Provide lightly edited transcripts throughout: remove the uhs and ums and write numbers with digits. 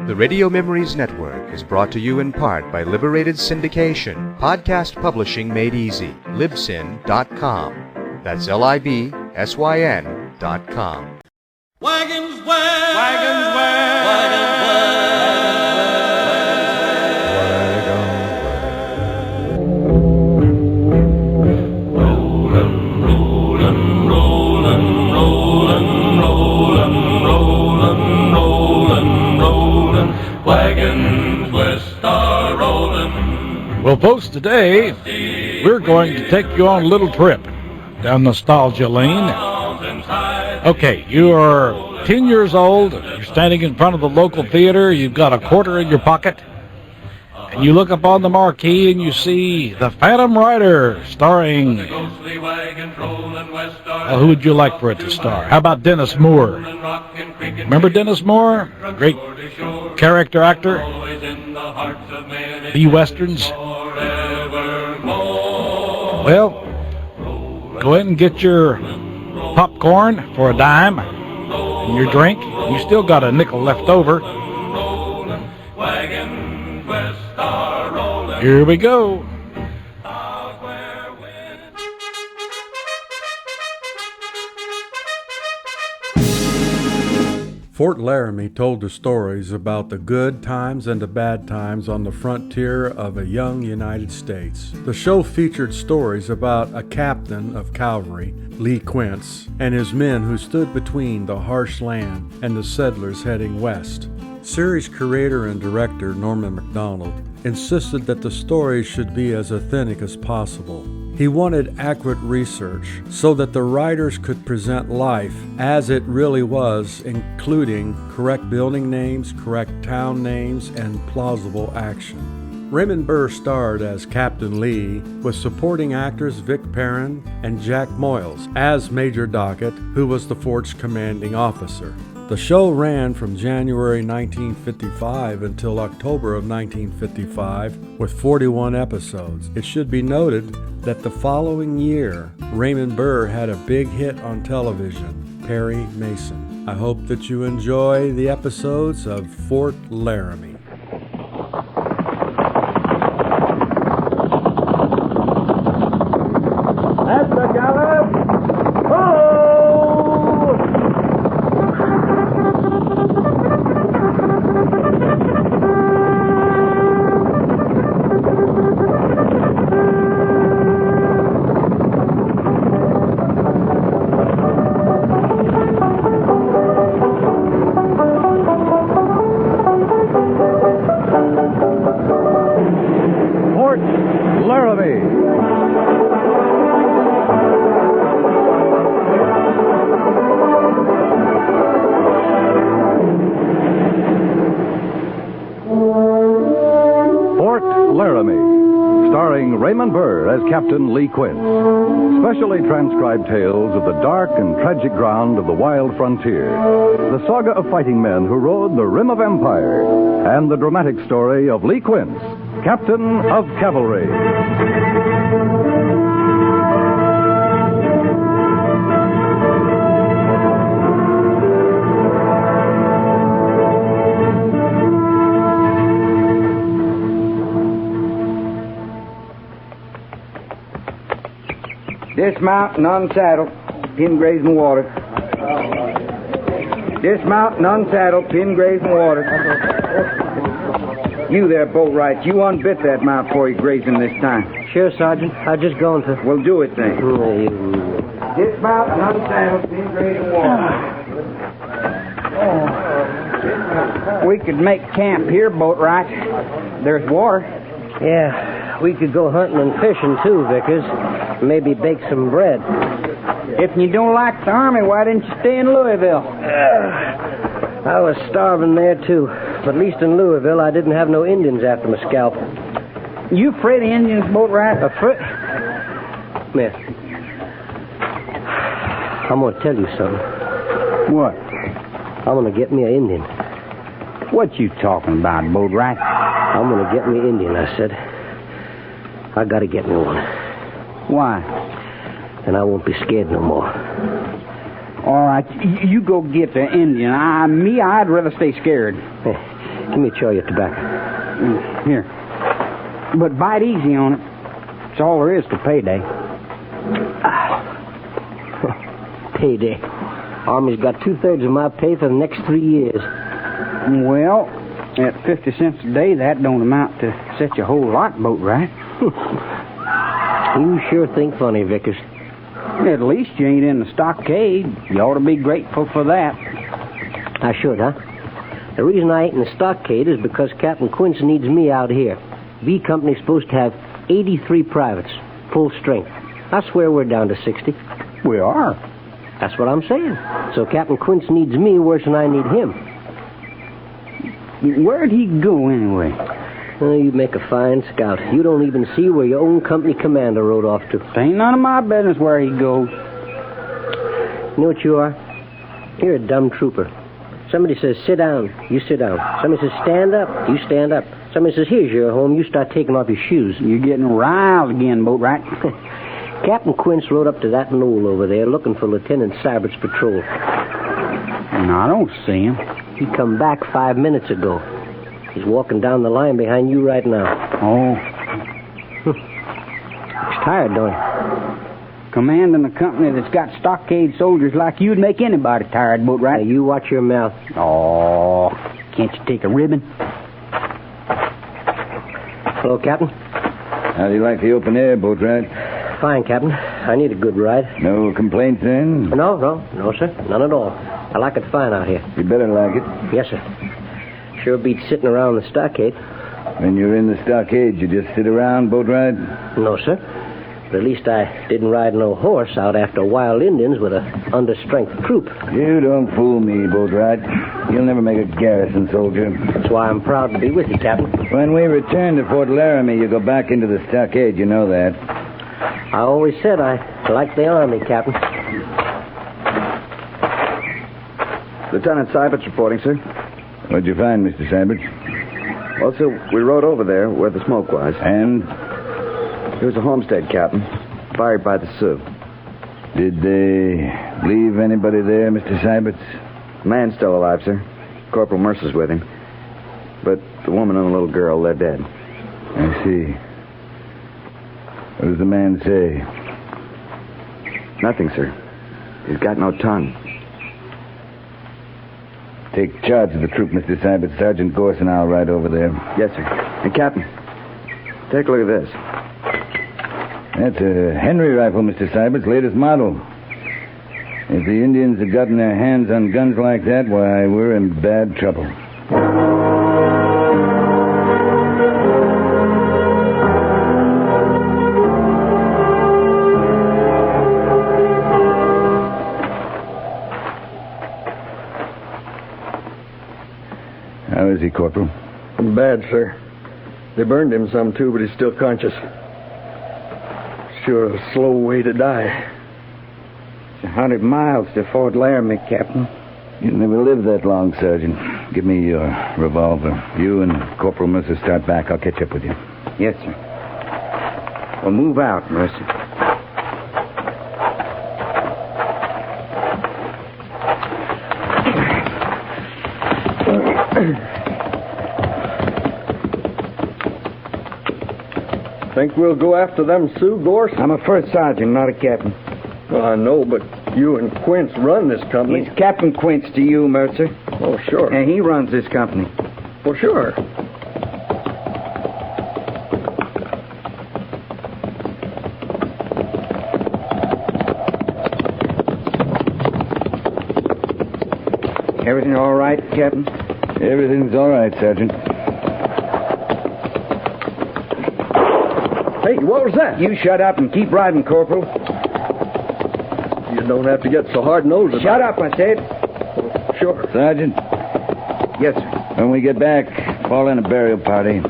The Radio Memories Network is brought to you in part by Liberated Syndication, podcast publishing made easy, libsyn.com. That's LIBSYN.com. Wagons where? Wagons where? Wagons wagons west are rolling. Well, folks, today we're going to take you on a little trip down nostalgia lane. Okay, you are 10 years old, you're standing in front of the local theater, you've got a quarter in your pocket, and you look up on the marquee and you see The Phantom Rider starring... who would you like for it to star? How about Dennis Moore? Remember Dennis Moore? Great character actor. The Westerns. Well, go ahead and get your popcorn for a dime and your drink. You still got a nickel left over. Here we go. Fort Laramie told the stories about the good times and the bad times on the frontier of a young United States. The show featured stories about a captain of cavalry, Lee Quince, and his men who stood between the harsh land and the settlers heading west. Series creator and director Norman Macdonald insisted that the stories should be as authentic as possible. He wanted accurate research so that the writers could present life as it really was, including correct building names, correct town names, and plausible action. Raymond Burr starred as Captain Lee, with supporting actors Vic Perrin and Jack Moyles as Major Dockett, who was the fort's commanding officer. The show ran from January 1955 until October of 1955 with 41 episodes. It should be noted that the following year, Raymond Burr had a big hit on television, Perry Mason. I hope that you enjoy the episodes of Fort Laramie. At the gallop! Ho! Fort Laramie. Fort Laramie, starring Raymond Burr as Captain Lee Quince. Specially transcribed tales of the dark and tragic ground of the wild frontier. The saga of fighting men who rode the rim of empire. And the dramatic story of Lee Quince, Captain of Cavalry. Dismount and unsaddle, pin grazing water. Dismount and unsaddle, pin grazing water. You there, Boatwrights, you unbit that mount before you graze him this time. Sure, Sergeant. I'm just going to. Well, do it then. Dismount and unsaddle, pin grazing water. We could make camp here, Boatwright. There's water. Yeah, we could go hunting and fishing, too, Vickers. Maybe bake some bread. If you don't like the Army, why didn't you stay in Louisville? I was starving there, too. But at least in Louisville, I didn't have no Indians after my scalp. You afraid of Indians, Boatwright? Afraid? Miss, I'm going to tell you something. What? I'm going to get me an Indian. What you talking about, Boatwright? I'm going to get me an Indian, I said. I got to get me one. Why? And I won't be scared no more. All right, you go get the Indian. I'd rather stay scared. Give me a chaw of your tobacco. Here. But bite easy on it. It's all there is to payday. Payday. Army's got 2/3 of my pay for the next 3 years. Well, at 50 cents a day, that don't amount to such a whole lot, Boatwright. You sure think funny, Vickers. At least you ain't in the stockade. You ought to be grateful for that. I should, huh? The reason I ain't in the stockade is because Captain Quince needs me out here. V Company's supposed to have 83 privates, full strength. I swear we're down to 60. We are. That's what I'm saying. So Captain Quince needs me worse than I need him. Where'd he go, anyway? Oh, you make a fine scout. You don't even see where your own company commander rode off to. It ain't none of my business where he goes. You know what you are? You're a dumb trooper. Somebody says, sit down. You sit down. Somebody says, stand up. You stand up. Somebody says, here's your home. You start taking off your shoes. You're getting riled again, Boatwright. Captain Quince rode up to that knoll over there looking for Lieutenant Sybert's patrol. And I don't see him. He come back 5 minutes ago. He's walking down the line behind you right now. Oh. He's tired, don't he? Commanding a company that's got stockade soldiers like you'd make anybody tired, Boatwright. Now, you watch your mouth. Oh, can't you take a ribbon? Hello, Captain. How do you like the open air, Boatwright? Fine, Captain. I need a good ride. No complaints, then? No, sir. None at all. I like it fine out here. You better like it. Yes, sir. Sure beats sitting around the stockade. When you're in the stockade, you just sit around, Boatwright? No, sir. But at least I didn't ride no horse out after wild Indians with a understrength troop. You don't fool me, Boatwright. You'll never make a garrison soldier. That's why I'm proud to be with you, Captain. When we return to Fort Laramie, you go back into the stockade. You know that. I always said I liked the Army, Captain. Lieutenant Sybert's reporting, sir. What'd you find, Mr. Sybert? Well, sir, we rode over there where the smoke was. And? It was a homestead, Captain, fired by the Sioux. Did they leave anybody there, Mr. Sybert? The man's still alive, sir. Corporal Mercer's with him. But the woman and the little girl, they're dead. I see. What does the man say? Nothing, sir. He's got no tongue. Take charge of the troop, Mr. Sybert. Sergeant Gorse and I'll ride over there. Yes, sir. And, Captain, take a look at this. That's a Henry rifle, Mr. Sybert's latest model. If the Indians had gotten their hands on guns like that, why, we're in bad trouble. How is he, Corporal? Bad, sir. They burned him some, too, but he's still conscious. Sure a slow way to die. It's 100 miles to Fort Laramie, Captain. You'll never live that long, Sergeant. Give me your revolver. You and Corporal Mercer start back. I'll catch up with you. Yes, sir. Well, move out, Mercer. Think we'll go after them Sioux, Gorse? I'm a first sergeant, not a captain. Well, I know, but you and Quince run this company. He's Captain Quince to you, Mercer. Oh, sure. And he runs this company. Well, sure. Everything all right, Captain? Everything's all right, Sergeant. Hey, what was that? You shut up and keep riding, Corporal. You don't have to get so hard-nosed about it. Shut up, I said. Sure. Sergeant? Yes, sir. When we get back, call in a burial party.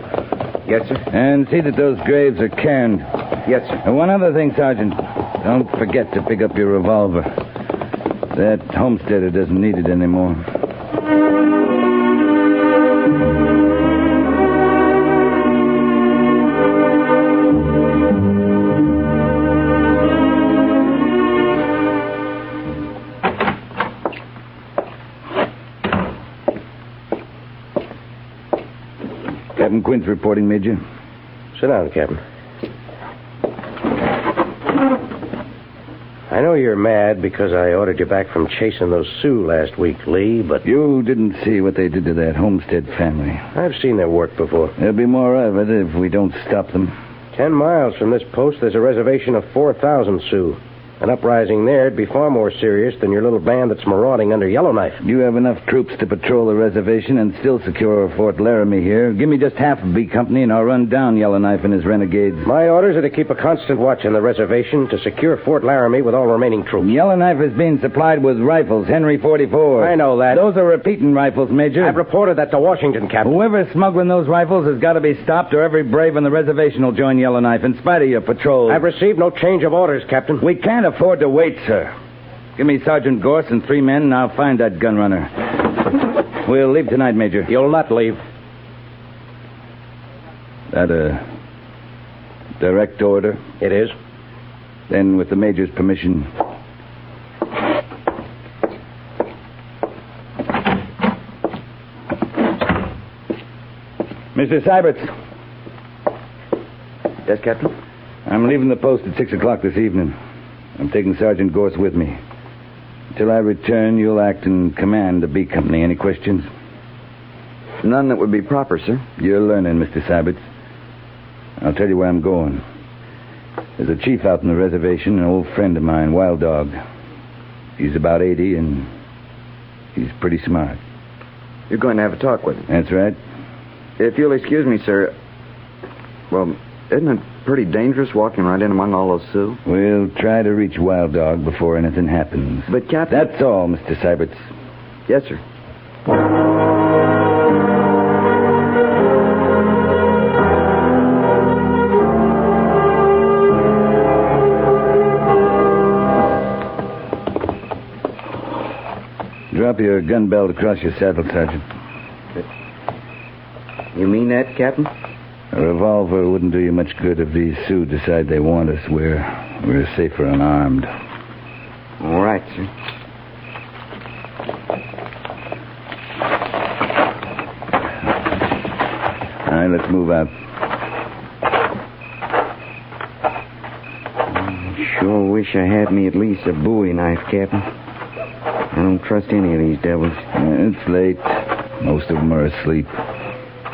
Yes, sir. And see that those graves are cairned. Yes, sir. And one other thing, Sergeant. Don't forget to pick up your revolver. That homesteader doesn't need it anymore. Captain Quint's reporting, Major. Sit down, Captain. I know you're mad because I ordered you back from chasing those Sioux last week, Lee, but... You didn't see what they did to that Homestead family. I've seen their work before. There'll be more of it if we don't stop them. 10 miles from this post, there's a reservation of 4,000 Sioux. An uprising there'd be far more serious than your little band that's marauding under Yellowknife. You have enough troops to patrol the reservation and still secure Fort Laramie here. Give me just half of B Company and I'll run down Yellowknife and his renegades. My orders are to keep a constant watch on the reservation to secure Fort Laramie with all remaining troops. Yellowknife is being supplied with rifles, Henry 44. I know that. Those are repeating rifles, Major. I've reported that to Washington, Captain. Whoever's smuggling those rifles has got to be stopped or every brave on the reservation will join Yellowknife in spite of your patrol. I've received no change of orders, Captain. We can't afford to wait, sir. Give me Sergeant Gorse and 3 men, and I'll find that gun runner. We'll leave tonight, Major. You'll not leave. That a direct order? It is. Then, with the Major's permission... Mr. Syberts. Yes, Captain? I'm leaving the post at 6 o'clock this evening. I'm taking Sergeant Gorse with me. Until I return, you'll act in command of B Company. Any questions? None that would be proper, sir. You're learning, Mr. Syberts. I'll tell you where I'm going. There's a chief out on the reservation, an old friend of mine, Wild Dog. He's about 80, and he's pretty smart. You're going to have a talk with him? That's right. If you'll excuse me, sir. Well, isn't it pretty dangerous walking right in among all those Sioux? We'll try to reach Wild Dog before anything happens. But, Captain... That's all, Mr. Syberts. Yes, sir. Drop your gun belt across your saddle, Sergeant. You mean that, Captain? A revolver wouldn't do you much good if these Sioux decide they want us. We're safer unarmed. All right, sir. All right, let's move out. I sure wish I had me at least a Bowie knife, Captain. I don't trust any of these devils. It's late. Most of them are asleep.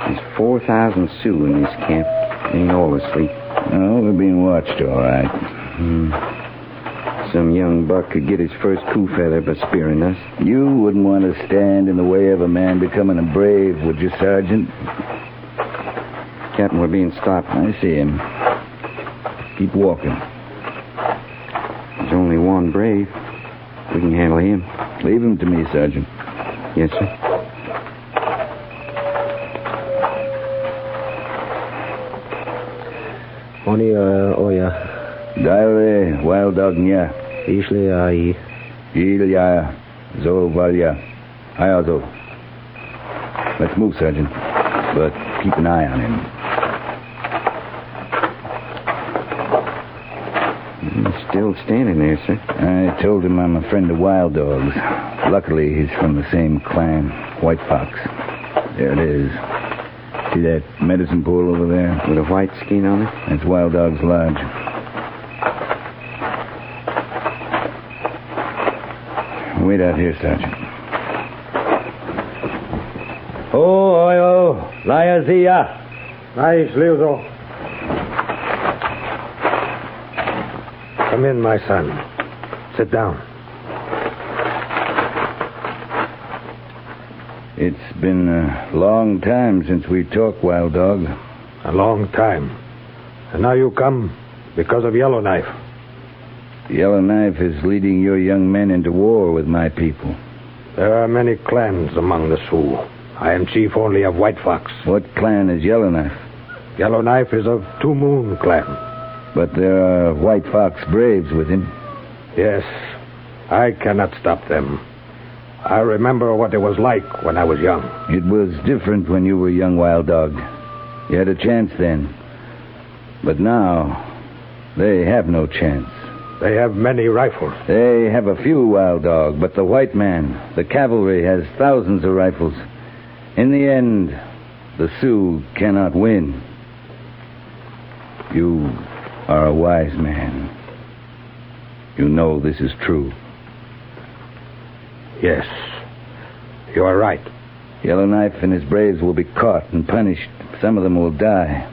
There's 4,000 Sioux in this camp. They ain't all asleep. Oh, we're being watched, all right. Some young buck could get his first coup feather by spearing us. You wouldn't want to stand in the way of a man becoming a brave, would you, Sergeant? Captain, we're being stopped. I see him. Keep walking. There's only one brave. We can handle him. Leave him to me, Sergeant. Yes, sir. Diary, Wild Dog Nya. Isle ai. Ilya, Zo Valya. Hayazo. Let's move, Sergeant. But keep an eye on him. He's still standing there, sir. I told him I'm a friend of Wild Dog's. Luckily, he's from the same clan, White Fox. There it is. See that medicine pool over there? With a white skin on it? That's Wild Dog's lodge. Wait out here, Sergeant. Oh, Liazia. Nice, Leozo. Come in, my son. Sit down. It's been a long time since we talked, Wild Dog. A long time. And now you come because of Yellowknife. Yellowknife is leading your young men into war with my people. There are many clans among the Sioux. I am chief only of White Fox. What clan is Yellowknife? Yellowknife is of Two Moon clan. But there are White Fox braves with him. Yes, I cannot stop them. I remember what it was like when I was young. It was different when you were young, Wild Dog. You had a chance then. But now, they have no chance. They have many rifles. They have a few, Wild Dog, but the white man, the cavalry, has thousands of rifles. In the end, the Sioux cannot win. You are a wise man. You know this is true. Yes, you are right. Yellowknife and his braves will be caught and punished. Some of them will die.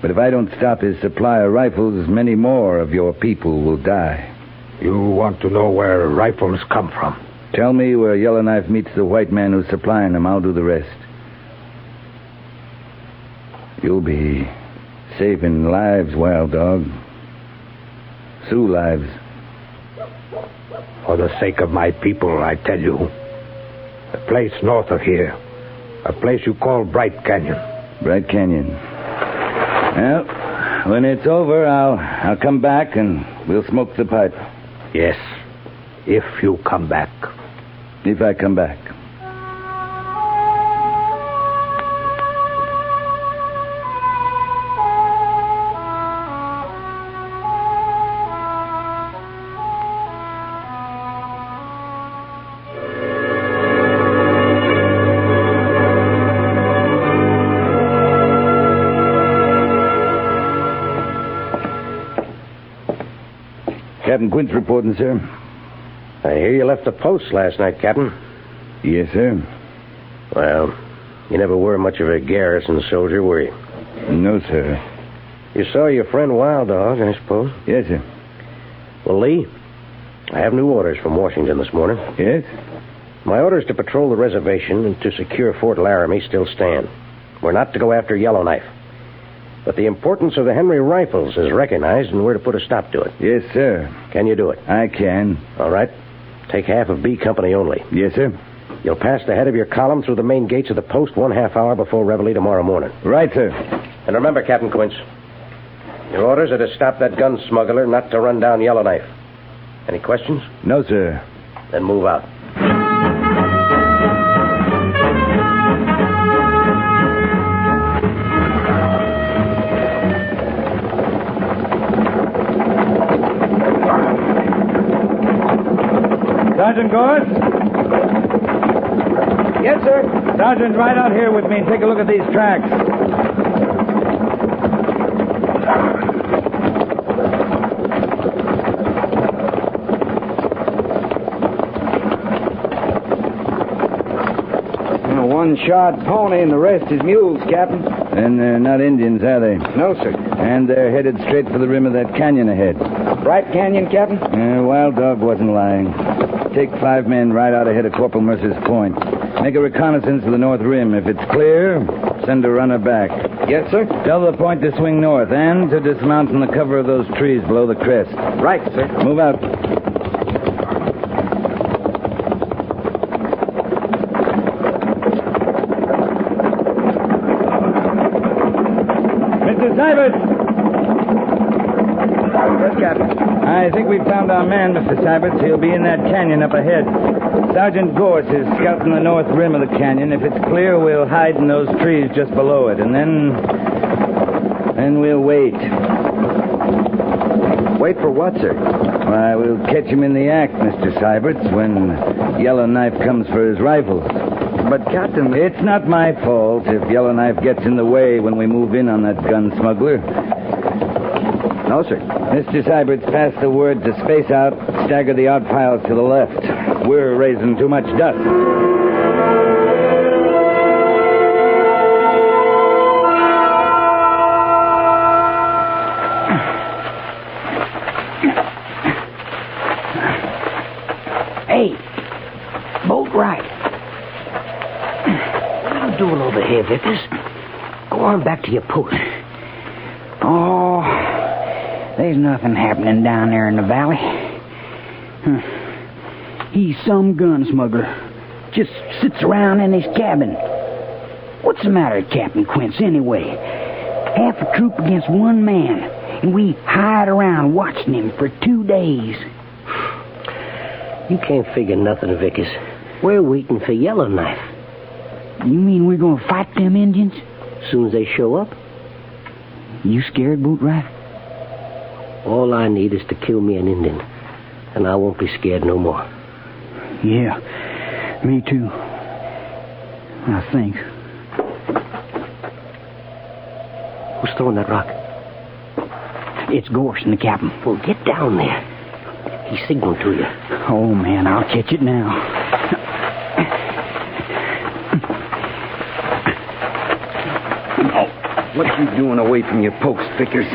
But if I don't stop his supply of rifles, many more of your people will die. You want to know where rifles come from? Tell me where Yellowknife meets the white man who's supplying them. I'll do the rest. You'll be saving lives, Wild Dog. Sioux lives. For the sake of my people, I tell you. A place north of here. A place you call Bright Canyon. Bright Canyon. Well, when it's over, I'll come back and we'll smoke the pipe. Yes, if you come back. If I come back. Captain Quint's reporting, sir. I hear you left the post last night, Captain. Yes, sir. Well, you never were much of a garrison soldier, were you? No, sir. You saw your friend Wild Dog, I suppose? Yes, sir. Well, Lee, I have new orders from Washington this morning. Yes? My orders to patrol the reservation and to secure Fort Laramie still stand. We're not to go after Yellowknife. But the importance of the Henry rifles is recognized, and we're to put a stop to it. Yes, sir. Can you do it? I can. All right. Take half of B Company only. Yes, sir. You'll pass the head of your column through the main gates of the post 1/2 hour before reveille tomorrow morning. Right, sir. And remember, Captain Quince, your orders are to stop that gun smuggler, not to run down Yellowknife. Any questions? No, sir. Then move out. Sergeant Gorse? Yes, sir. Sergeant, right out here with me and take a look at these tracks. One shod pony and the rest is mules, Captain. And they're not Indians, are they? No, sir. And they're headed straight for the rim of that canyon ahead. Bright Canyon, Captain? Wild Dog wasn't lying. Take 5 men right out ahead of Corporal Mercer's point. Make a reconnaissance of the north rim. If it's clear, send a runner back. Yes, sir. Tell the point to swing north and to dismount in the cover of those trees below the crest. Right, sir. Move out. Mr. Sybert! Yes, Captain. I think we've found our man, Mr. Sybert. He'll be in that canyon up ahead. Sergeant Gorse is scouting the north rim of the canyon. If it's clear, we'll hide in those trees just below it, and then we'll wait. Wait for what, sir? Why, we'll catch him in the act, Mr. Sybert, when Yellowknife comes for his rifles. But, Captain... It's not my fault if Yellowknife gets in the way when we move in on that gun smuggler. No, sir. Mr. Sybert's passed the word to space out, stagger the outpiles to the left. We're raising too much dust. Hey, Boatwright. What are you doing over here, Vickers? Go on back to your post. Oh, there's nothing happening down there in the valley. He's some gun smuggler. Just sits around in his cabin. What's the matter, Captain Quince, anyway? Half a troop against one man, and we hide around watching him for 2 days. You can't figure nothing, Vickers. We're waiting for Yellowknife. You mean we're going to fight them Indians? As soon as they show up. You scared, Boatwright? All I need is to kill me an Indian, and I won't be scared no more. Yeah, me too. I think. Who's throwing that rock? It's Gorson, the captain. Well, get down there. He signaled to you. Oh, man, I'll catch it now. What you doing away from your post, Vickers?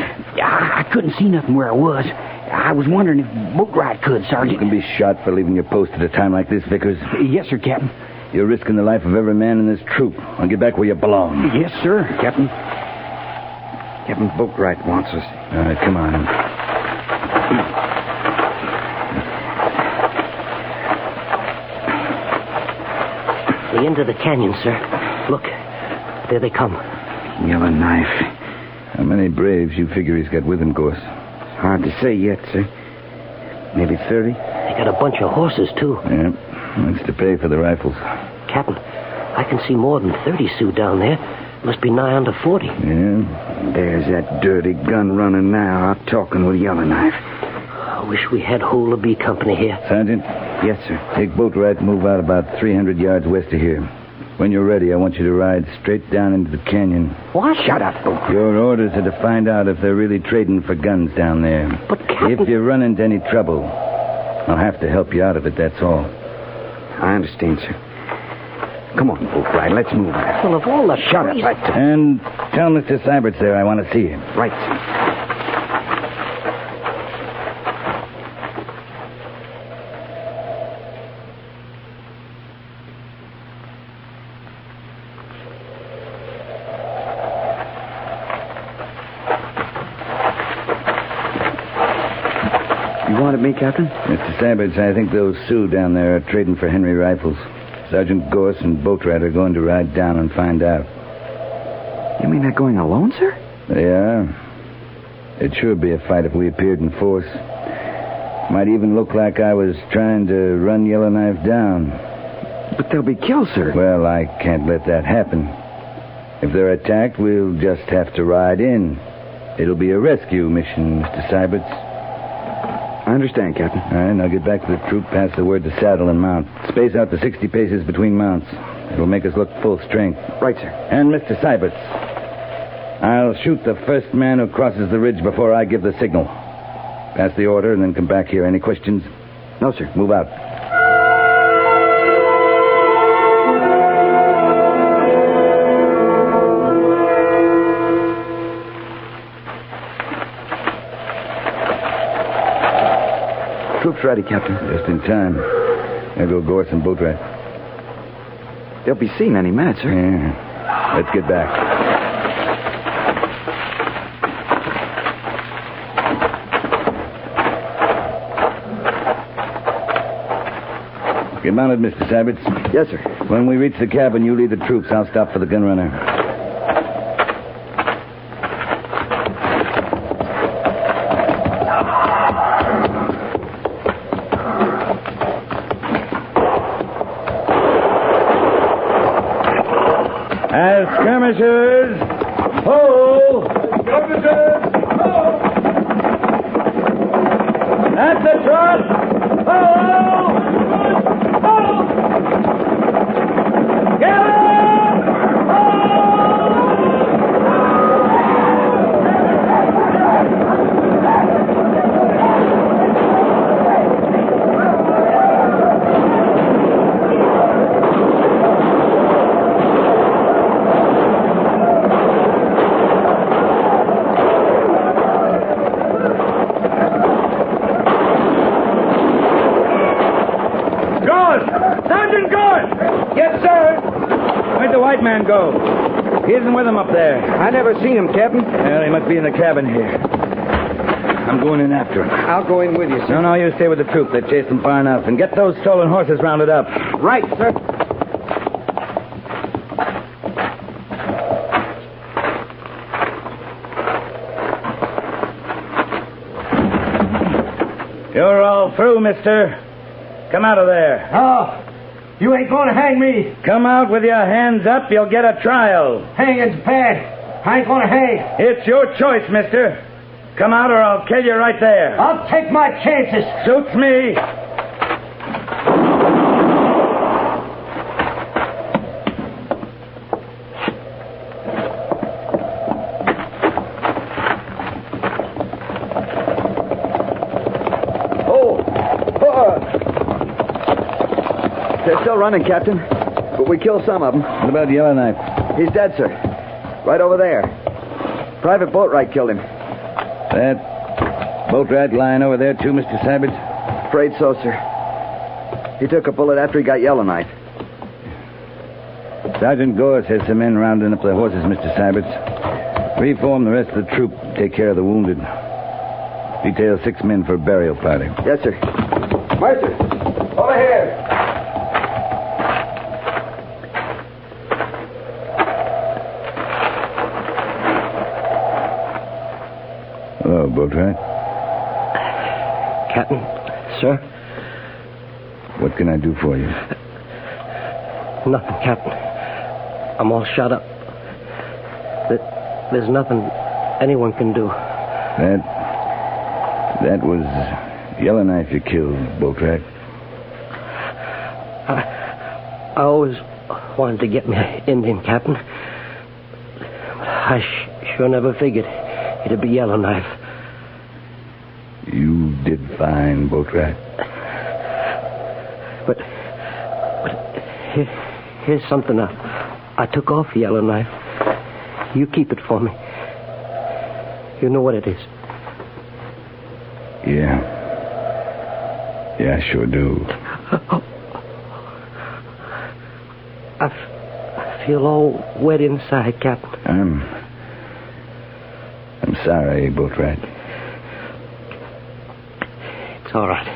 I couldn't see nothing where I was. I was wondering if Boatwright could, Sergeant. You can be shot for leaving your post at a time like this, Vickers. Yes, sir, Captain. You're risking the life of every man in this troop. I'll get back where you belong. Yes, sir, Captain. Captain Boatwright wants us. All right, come on. The end of the canyon, sir. Look, there they come. Yellowknife. How many braves you figure he's got with him, Gorse? Hard to say yet, sir. Maybe 30. They got a bunch of horses, too. Yeah, that's to pay for the rifles. Captain, I can see more than 30 Sioux down there. Must be nigh under 40. Yeah? There's that dirty gun runner now out talking with Yellowknife. I wish we had whole of B Company here. Sergeant? Yes, sir. Take Boatwright and move out about 300 yards west of here. When you're ready, I want you to ride straight down into the canyon. What? Shut up, Boatwright. Your orders are to find out if they're really trading for guns down there. But, Captain... If you run into any trouble, I'll have to help you out of it, that's all. I understand, sir. Come on, Boatwright, let's move out. Well, of all the... Shut up, right. And tell Mr. Syberts there I want to see him. Right, sir. You wanted me, Captain? Mr. Syberts, I think those Sioux down there are trading for Henry rifles. Sergeant Gorse and Boatwright are going to ride down and find out. You mean they're going alone, sir? They are. It'd sure be a fight if we appeared in force. Might even look like I was trying to run Yellowknife down. But they'll be killed, sir. Well, I can't let that happen. If they're attacked, we'll just have to ride in. It'll be a rescue mission, Mr. Syberts. I understand, Captain. All right, now get back to the troop, pass the word to saddle and mount. Space out to 60 paces between mounts. It'll make us look full strength. Right, sir. And Mr. Syberts, I'll shoot the first man who crosses the ridge before I give the signal. Pass the order and then come back here. Any questions? No, sir. Move out. Troops ready, Captain. Just in time. There go Gorse and Boatwright. They'll be seen any minute, sir. Yeah. Let's get back. Get mounted, Mr. Syberts. Yes, sir. When we reach the cabin, you lead the troops. I'll stop for the gun runner. As skirmishers, ho! Skirmishers, ho! That's the trot! Ho! Ho! Gallop! Where'd the white man go? He isn't with him up there. I never seen him, Captain. Well, he must be in the cabin here. I'm going in after him. I'll go in with you, sir. No, you stay with the troop. They've chased them far enough. And get those stolen horses rounded up. Right, sir. You're all through, mister. Come out of there. Oh, you ain't going to hang me. Come out with your hands up. You'll get a trial. Hanging's bad. I ain't going to hang. It's your choice, mister. Come out or I'll kill you right there. I'll take my chances. Suits me. still running, Captain. But we killed some of them. What about Yellowknife? He's dead, sir. Right over there. Private Boatwright killed him. That Boatwright lying over there, too, Mr. Savage? Afraid so, sir. He took a bullet after he got Yellowknife. Sergeant Gorse has some men rounding up their horses, Mr. Savage. Reform the rest of the troop. Take care of the wounded. Detail 6 men for a burial party. Yes, sir. Mercer, over here. Hello, Boatwright. Captain, sir? What can I do for you? Nothing, Captain. I'm all shot up. There's nothing anyone can do. That was Yellowknife you killed, Boatwright. I always wanted to get me an Indian, Captain. But I sure never figured it'd be Yellowknife. You did fine, Boatwright. But here's something I took off Yellowknife. You keep it for me. You know what it is. Yeah. Yeah, I sure do. I feel all wet inside, Captain. I'm sorry, Boatwright. It's all right.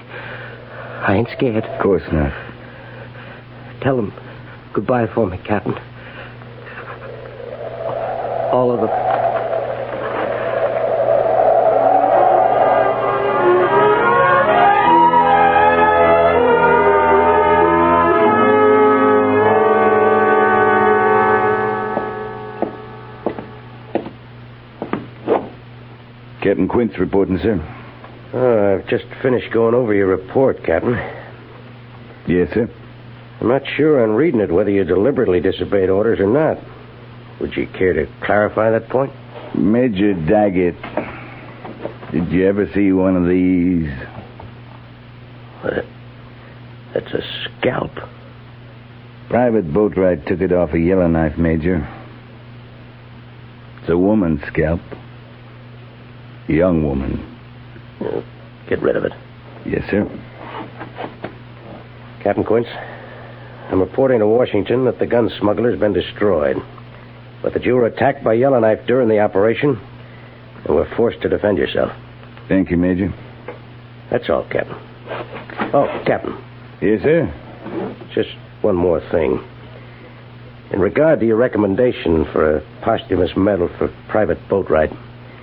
I ain't scared. Of course not. Tell them goodbye for me, Captain. All of them. Captain Quince reporting, sir. I've just finished going over your report, Captain. Yes, sir. I'm not sure on reading it whether you deliberately disobeyed orders or not. Would you care to clarify that point? Major Daggett, did you ever see one of these? That's a scalp. Private Boatwright took it off a Yellowknife, Major. It's a woman's scalp. A young woman. Get rid of it. Yes, sir. Captain Quince, I'm reporting to Washington that the gun smuggler's been destroyed, but that you were attacked by Yellowknife during the operation and were forced to defend yourself. Thank you, Major. That's all, Captain. Oh, Captain. Yes, sir? Just one more thing. In regard to your recommendation for a posthumous medal for Private Boatwright.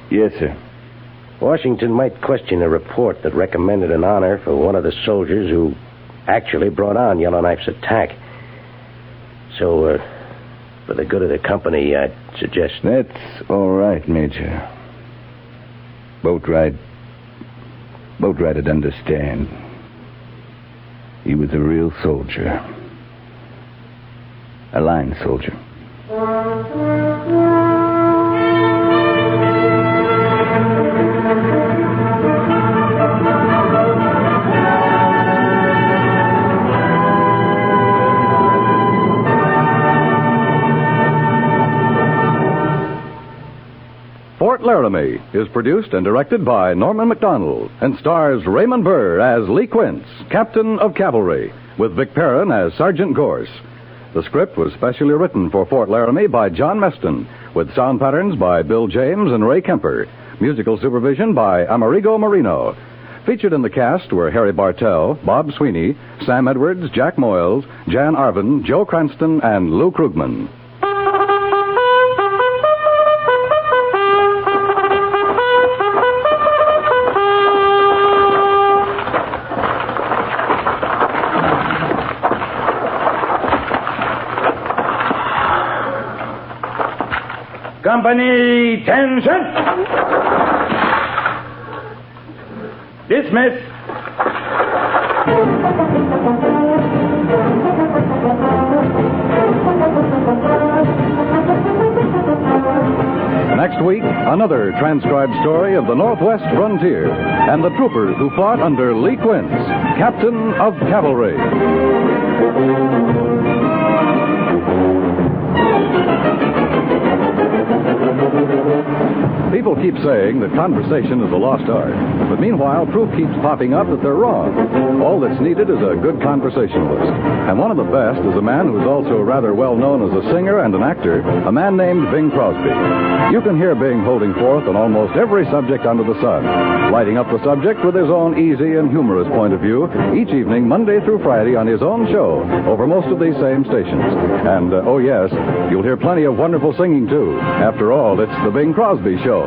Yes, sir. Washington might question a report that recommended an honor for one of the soldiers who actually brought on Yellowknife's attack. So, for the good of the company, I'd suggest... That's all right, Major. Boatwright'd understand. He was a real soldier. A line soldier. Fort Laramie is produced and directed by Norman MacDonald and stars Raymond Burr as Lee Quince, Captain of Cavalry, with Vic Perrin as Sergeant Gorse. The script was specially written for Fort Laramie by John Meston, with sound patterns by Bill James and Ray Kemper, musical supervision by Amerigo Marino. Featured in the cast were Harry Bartell, Bob Sweeney, Sam Edwards, Jack Moyles, Jan Arvin, Joe Cranston, and Lou Krugman. Company, attention! Dismiss. Next week, another transcribed story of the Northwest frontier and the troopers who fought under Lee Quince, Captain of Cavalry. People keep saying that conversation is a lost art, but meanwhile, proof keeps popping up that they're wrong. All that's needed is a good conversationalist. And one of the best is a man who's also rather well known as a singer and an actor, a man named Bing Crosby. You can hear Bing holding forth on almost every subject under the sun, lighting up the subject with his own easy and humorous point of view each evening, Monday through Friday, on his own show over most of these same stations. And, oh yes, you'll hear plenty of wonderful singing, too. After all, it's the Bing Crosby Show.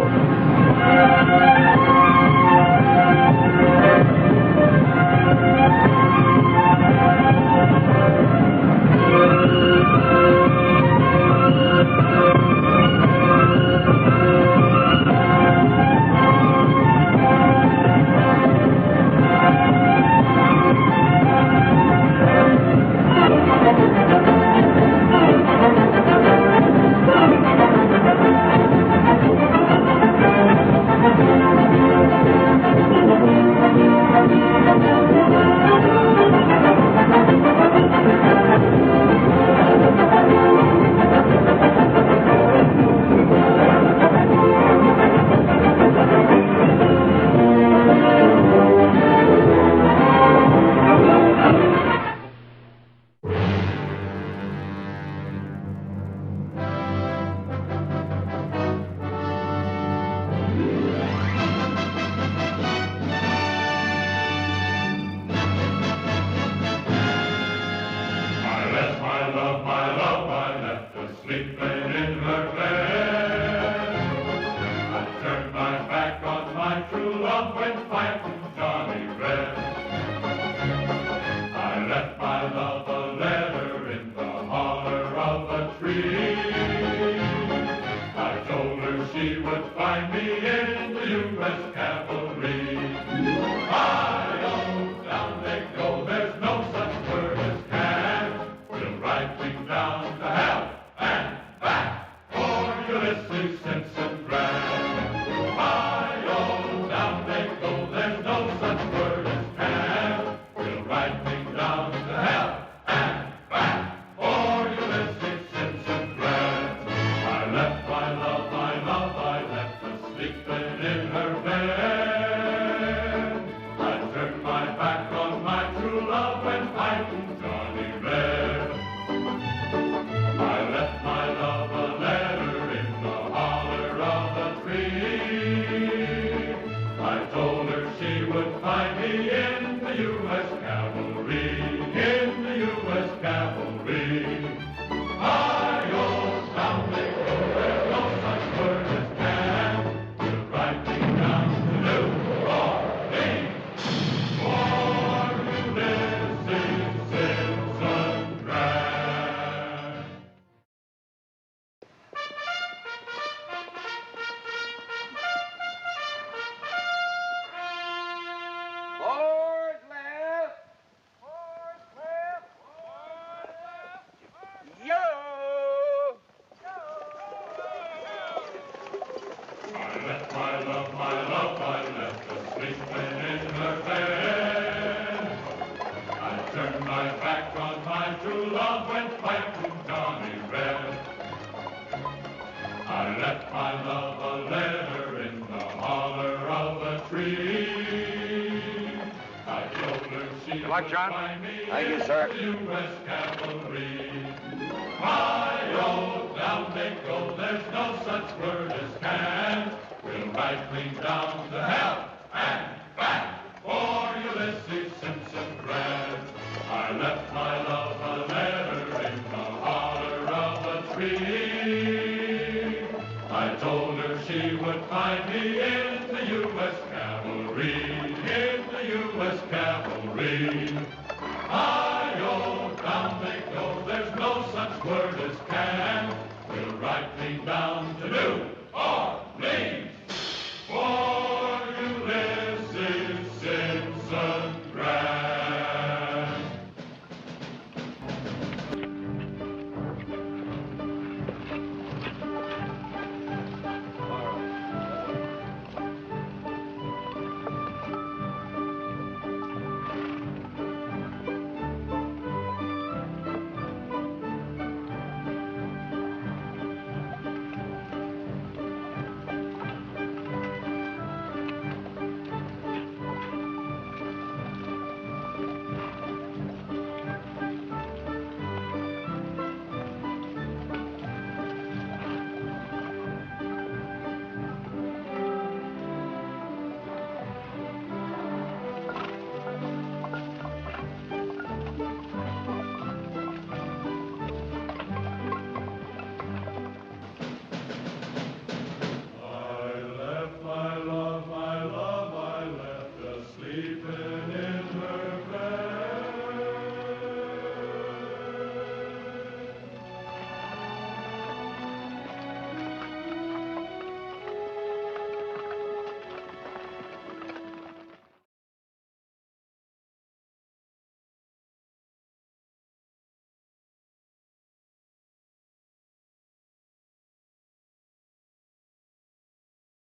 Good luck, John. Thank you, sir. U.S. Cavalry. Hi-yo, down they go. There's no such word as can. We'll ride clean down to hell and back for Ulysses Simpson Grant. I left my love a letter in the holler of a tree. I told her she would find me in the U.S. Cavalry, in the U.S. Cavalry. Hi-yo, down they go, there's no such word as can. We'll ride clean down to New Orleans for